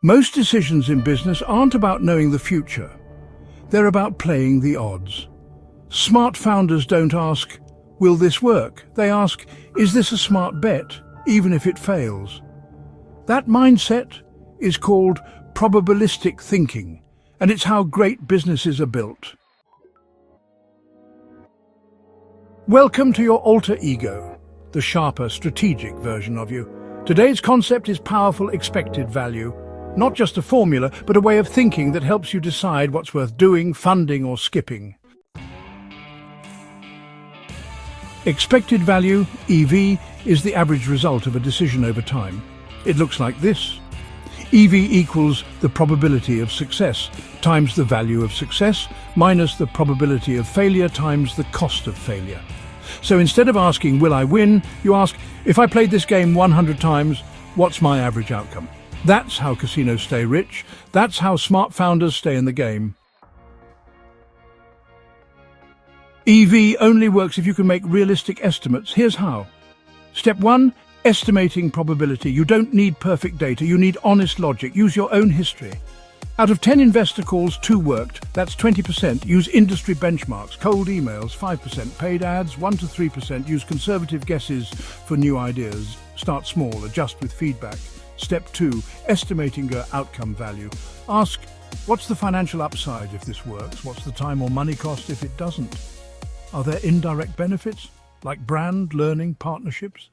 Most decisions in business aren't about knowing the future. They're about playing the odds. Smart founders don't ask, will this work? They ask, is this a smart bet, even if it fails? That mindset is called probabilistic thinking, and it's how great businesses are built. Welcome to your alter ego, the sharper, strategic version of you. Today's concept is powerful expected value. Not just a formula, but a way of thinking that helps you decide what's worth doing, funding, or skipping. Expected value, EV, is the average result of a decision over time. It looks like this. EV equals the probability of success times the value of success minus the probability of failure times the cost of failure. So instead of asking, will I win, you ask, if I played this game 100 times, what's my average outcome? That's how casinos stay rich. That's how smart founders stay in the game. EV only works if you can make realistic estimates. Here's how. Step 1, estimating probability. You don't need perfect data, you need honest logic. Use your own history. Out of 10 investor calls, 2 worked. That's 20%. Use industry benchmarks, cold emails, 5%, paid ads, 1 to 3%. Use conservative guesses for new ideas. Start small, adjust with feedback. Step 2, estimating your outcome value. Ask, what's the financial upside if this works? What's the time or money cost if it doesn't? Are there indirect benefits, like brand, learning, partnerships?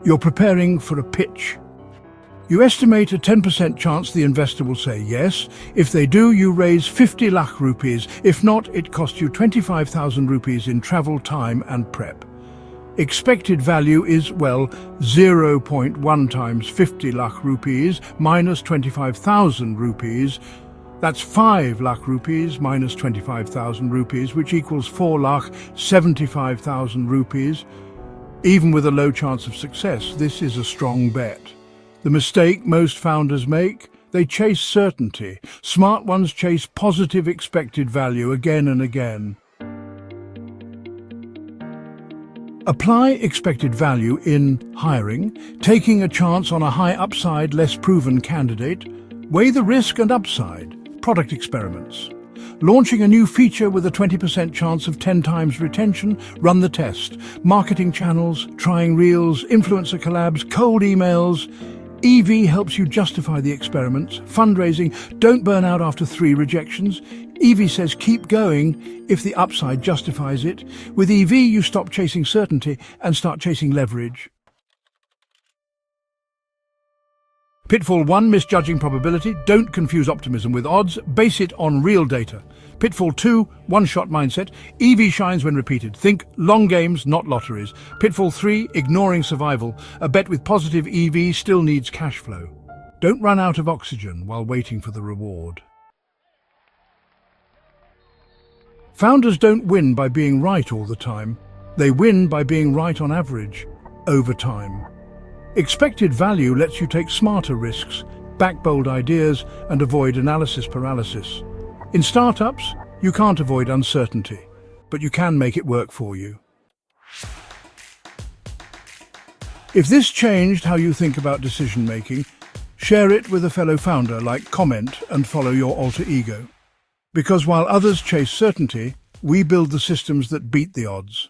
You're preparing for a pitch. You estimate a 10% chance the investor will say yes. If they do, you raise 50 lakh rupees. If not, it costs you 25,000 rupees in travel, time and prep. Expected value is, well, 0.1 times 50 lakh rupees minus 25,000 rupees. That's 5 lakh rupees minus 25,000 rupees, which equals 4 lakh 75,000 rupees. Even with a low chance of success, this is a strong bet. The mistake most founders make, they chase certainty. Smart ones chase positive expected value again and again. Apply expected value in hiring, taking a chance on a high upside, less proven candidate. Weigh the risk and upside. Product experiments. Launching a new feature with a 20% chance of 10 times retention, run the test. Marketing channels, trying reels, influencer collabs, cold emails. EV helps you justify the experiments. Fundraising, don't burn out after 3 rejections. EV says keep going if the upside justifies it. With EV, you stop chasing certainty and start chasing leverage. Pitfall 1, misjudging probability. Don't confuse optimism with odds. Base it on real data. Pitfall 2, one-shot mindset. EV shines when repeated. Think long games, not lotteries. Pitfall 3, ignoring survival. A bet with positive EV still needs cash flow. Don't run out of oxygen while waiting for the reward. Founders don't win by being right all the time. They win by being right on average, over time. Expected value lets you take smarter risks, back bold ideas, and avoid analysis paralysis. In startups, you can't avoid uncertainty, but you can make it work for you. If this changed how you think about decision-making, share it with a fellow founder, like comment and follow your alter ego. Because while others chase certainty, we build the systems that beat the odds.